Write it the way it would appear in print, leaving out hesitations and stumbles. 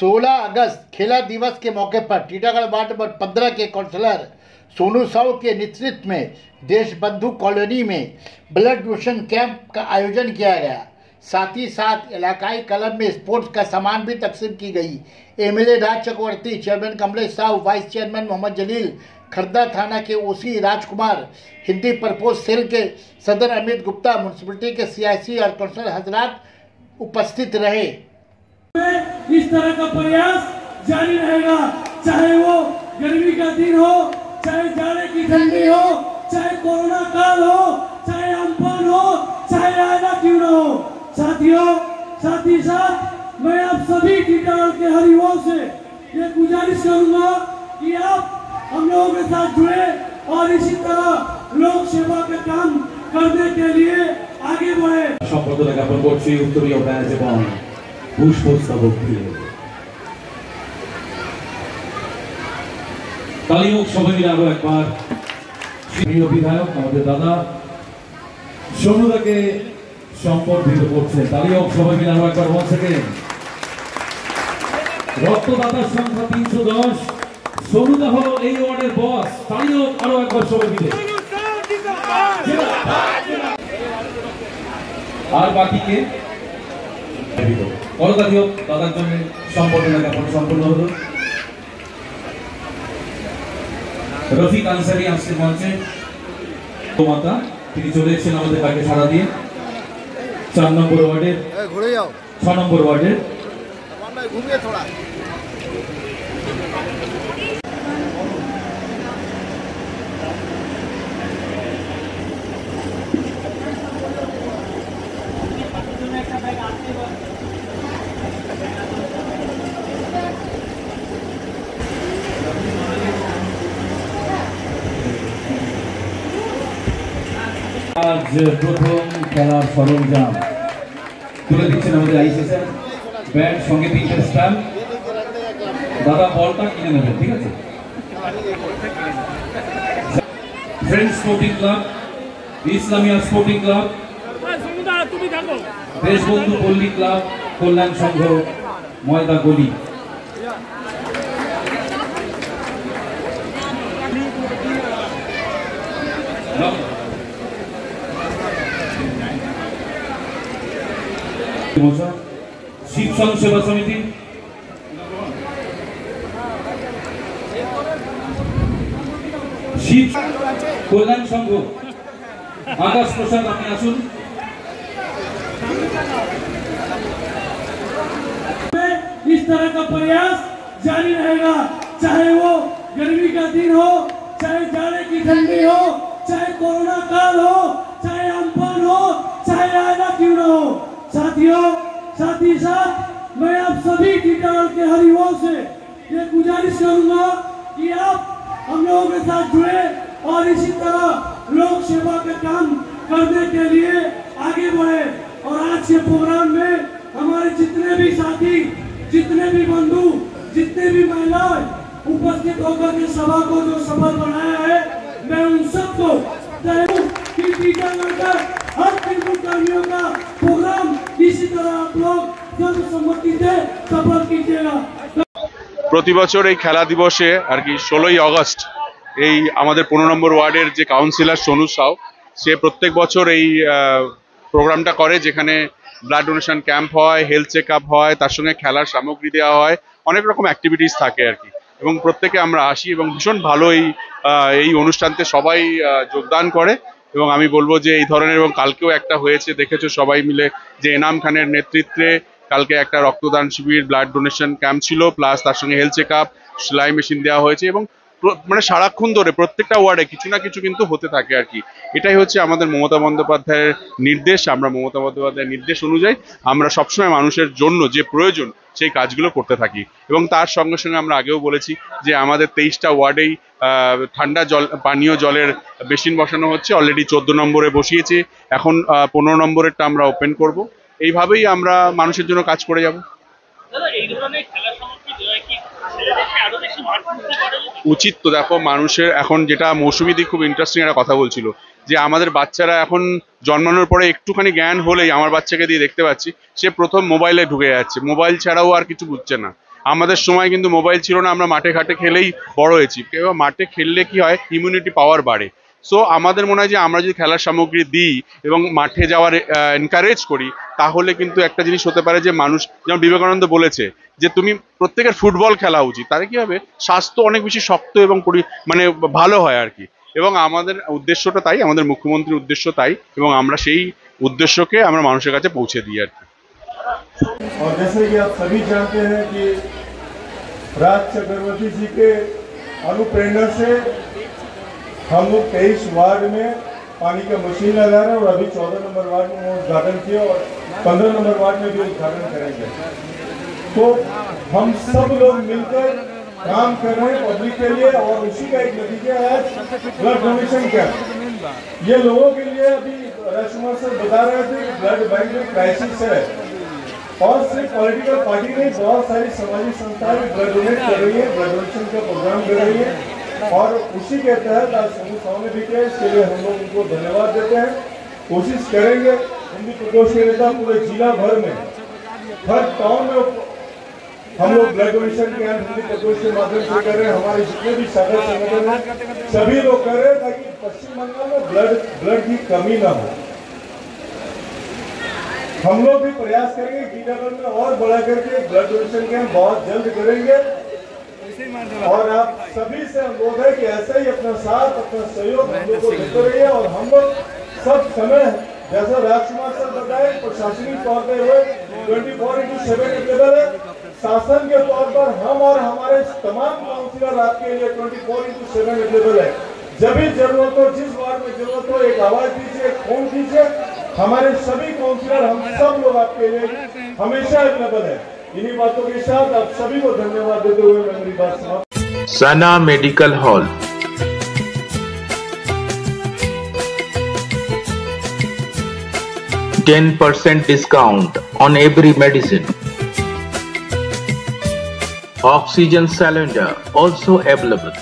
16 अगस्त खेला दिवस के मौके पर टीटागढ़ वार्ड नंबर 15 के काउंसलर सोनू साहू के नेतृत्व में देशबंधु कॉलोनी में ब्लड डोनेशन कैंप का आयोजन किया गया। साथ ही साथ इलाकाई क्लब में स्पोर्ट्स का सामान भी तकसीम की गई। MLA Raj Chakraborty, chairman Kamlesh Sahu, vice chairman Mohammad Jalil, Kharda थाना के OC Rajkumar, Hindi purpose cell के सदर अमित गुप्ता, म्यूनसिपलिटी के सीआईसी और काउंसलर हजरात उपस्थित रहे। इस तरह का प्रयास जारी रहेगा, चाहे वो गर्मी का दिन हो, चाहे जाड़े की ठंडी हो, चाहे कोरोना काल हो, चाहे अम्फान हो, चाहे आना क्यों न हो। साथियों, साथ ही साथ मैं आप सभी टीटागढ़ के हरिवाओं से ये गुजारिश करूंगा कि आप हम लोगों के साथ जुड़े और इसी तरह लोक सेवा का काम करने के लिए आगे बढ़े। সম্পর্কটা জ্ঞাপন করছি উত্তরীয় ব্যাচ এবং পুষ্পস্তবক দিয়ে। তালি হোক সবাই মিলে আরো একবার প্রিয় বিধায়ক আমাদের দাদা সোনুদাকে সম্বর্ধিত করছেন। তালি হোক সবাই মিলে আরো একবার once again। রক্তদাতার সংখ্যা 310, সোনুদা হলো এই ওয়ার্ডের বস। তালি হোক আরো একবার সবাই মিলে। আর বাকিকে করতালি হোক দাদার জন্য সম্বর্ধনা জ্ঞাপন সম্পূর্ণ হলো। রফিক আনসারি আসছে মঞ্চে, মাতা তিনি চলে এসেছেন আমাদের কাছে সাড়া দিয়ে। 4 নম্বর ওয়ার্ডের 6 নম্বর ওয়ার্ডের আজ প্রথম খেলার সরঞ্জাম তুলে দিচ্ছেন আমাদের আইসি স্যার। ব্যাট সঙ্গে 3টে স্ট্যাম্প। দাদা বলটা কিনে নেবেন, ঠিক আছে? Friends sporting club, Islamia sporting club, Deshbandhu পল্লী ক্লাব, কল্যাণ সংঘ, ময়দা গলি। শিবসং সেবা সমিতি, শিব কল্যাণ সংঘ, আকাশ প্রসাদ আপনি আসুন। इस तरह का प्रयास जारी रहेगा, चाहे वो गर्मी का दिन हो, चाहे जाड़े की ठंडी हो, चाहे कोरोना काल हो, चाहे अम्फान हो, चाहे आना क्यों न हो। साथियों, साथ ही साथ मैं आप सभी टीटागढ़ के हरिवाओं से ये गुजारिश करूंगा कि आप हम लोगों के साथ जुड़े और इसी तरह लोक सेवा का काम करने के लिए आगे बढ़े। और आज के प्रोग्राम में हमारे जितने भी साथी, जितने भी बंधु, जितने भी महिलाएं उपस्थित होकर के सभा को जो सफल बनाया है, मैं उन सबको टीटागढ़ का हर कर्मियों का प्रोग्राम इसी तरह आप लोग सर्वसम्मति से सफल कीजिएगा। প্রতি বছর এই খেলা দিবসে আর কি 16ই আগস্ট এই আমাদের 15 নম্বর ওয়ার্ডের যে কাউন্সিলর সোনু সাউ, সে প্রত্যেক বছর এই প্রোগ্রামটা করে, যেখানে ব্লাড ডোনেশন ক্যাম্প হয়, হেলথ চেক আপ হয়, তার সঙ্গে খেলার সামগ্রী দেওয়া হয়, অনেক রকম অ্যাক্টিভিটিস থাকে আর কি। এবং প্রত্যেকে আমরা আসি এবং ভীষণ ভালো এই অনুষ্ঠানতে সবাই যোগদান করে। এবং আমি বলবো যে এই ধরনের, এবং কালকেও একটা হয়েছে দেখেছো সবাই মিলে, যে এনাম খানের নেতৃত্বে কালকে একটা রক্তদান শিবির, ব্লাড ডোনেশন ক্যাম্প ছিল, প্লাস তার সঙ্গে হেলথ চেক আপ, সেলাই মেশিন দেওয়া হয়েছে। এবং মানে সারাক্ষণ ধরে প্রত্যেকটা ওয়ার্ডে কিছু না কিছু কিন্তু হতে থাকে আর কি। এটাই হচ্ছে আমাদের মমতা বন্দ্যোপাধ্যায়ের নির্দেশ। আমরা মমতা বন্দ্যোপাধ্যায়ের নির্দেশ অনুযায়ী আমরা সবসময় মানুষের জন্য যে প্রয়োজন সেই কাজগুলো করতে থাকি। এবং তার সঙ্গে সঙ্গে আমরা আগেও বলেছি যে আমাদের 23টা ওয়ার্ডেই ঠান্ডা জল, পানীয় জলের বেসিন বসানো হচ্ছে। অলরেডি 14 নম্বরে বসিয়েছি, এখন 15 নম্বরেরটা আমরা ওপেন করব। এইভাবেই আমরা মানুষের জন্য কাজ করে যাব। উচিত তো, দেখো মানুষের এখন যেটা মৌসুমী দিক খুব ইন্টারেস্টিং একটা কথা বলছিল, যে আমাদের বাচ্চারা এখন জন্মানোর পরে একটুখানি জ্ঞান হলেই, আমার বাচ্চাকে দিয়ে দেখতে পাচ্ছি, সে প্রথম মোবাইলে ঢুকে যাচ্ছে, মোবাইল ছাড়াও আর কিছু বুঝছে না। আমাদের সময় কিন্তু মোবাইল ছিল না, আমরা মাঠে ঘাটে খেলেই বড় হয়েছি। এবার মাঠে খেললে কি হয়, ইমিউনিটি পাওয়ার বাড়ে। সো আমাদের মনে হয় যে আমরা যদি খেলার সামগ্রী দিই এবং মাঠে যাওয়ার এনকারেজ করি, তাহলে কিন্তু একটা জিনিস হতে পারে যে মানুষ, যেমন বিবেকানন্দ বলেছে যে তুমি প্রত্যেকের ফুটবল খেলা উচিত, তাহলে কি হবে, স্বাস্থ্য অনেক বেশি শক্ত এবং মানে ভালো হয় আর কি। এবং আমাদের উদ্দেশ্যটা তাই, আমাদের মুখ্যমন্ত্রীর উদ্দেশ্য তাই, এবং আমরা সেই উদ্দেশ্যকে আমরা মানুষের কাছে পৌঁছে দিই আর কি। और जैसे कि आप सभी जानते हैं कि राज चक्रवर्ती जी के अनुप्रेरणा से हम लोग 23 वार्ड में पानी का मशीन लगा रहे हैं और अभी 14 नंबर वार्ड में उद्घाटन किया और 15 नंबर वार्ड में भी उद्घाटन करेंगे। तो हम सब लोग मिलकर काम कर रहे हैं पब्लिक के लिए, और उसी का एक नतीजा है ब्लड डोनेशन कैंप। ये लोगों के लिए अभी राजकुमार सर बता रहे थे कि ब्लड बैंक में क्राइसिस है, और सिर्फ पॉलिटिकल पार्टी नहीं, बहुत सारी सामाजिक संस्थाएं भी ब्लड डोनेट कर रही है, ब्लड डोनेशन का प्रोग्राम कर रही है, और उसी के तहत आज सोनू साहू ने भी किया। इसके लिए हम लोग उनको धन्यवाद देते हैं। कोशिश करेंगे हिंदी प्रदेश के नेता पूरे जिला भर में, हर टाउन में हम लोग ब्लड डोनेशन कैंप हिंदी प्रदेश के माध्यम से कर रहे हैं। हमारे जितने भी शाखा संगठन हैं सभी लोग कर रहे हैं, ताकि पश्चिम बंगाल में ब्लड की कमी ना हो। हम लोग भी प्रयास करेंगे टीकाकरण में और बढ़ा करके ब्लड डोनेशन कैंप बहुत जल्द करेंगे, और आप सभी से अनुरोध है कि ऐसा ही अपना साथ, अपना सहयोग हम लोग को देते रहिए। और हम लोग सब समय, जैसा राजकुमार सर बताए, प्रशासनिक तौर पर 24/7 अवेलेबल है। शासन के तौर पर हम और हमारे तमाम काउंसिलर आपके लिए 24/7 अवेलेबल है। जब भी जरूरत हो, जिस वार्ड में जरूरत हो, एक आवाज दीजिए, फोन कीजिए। हमारे सभी काउंसिलर, हम सब लोग आपके लिए हमेशा अवेलेबल है। इन्हीं बातों के साथ आप सभी को धन्यवाद देते हुए मैं मेरी बात समाप्त। Sana Medical Hall, 10% discount on every medicine. Oxygen cylinder also available.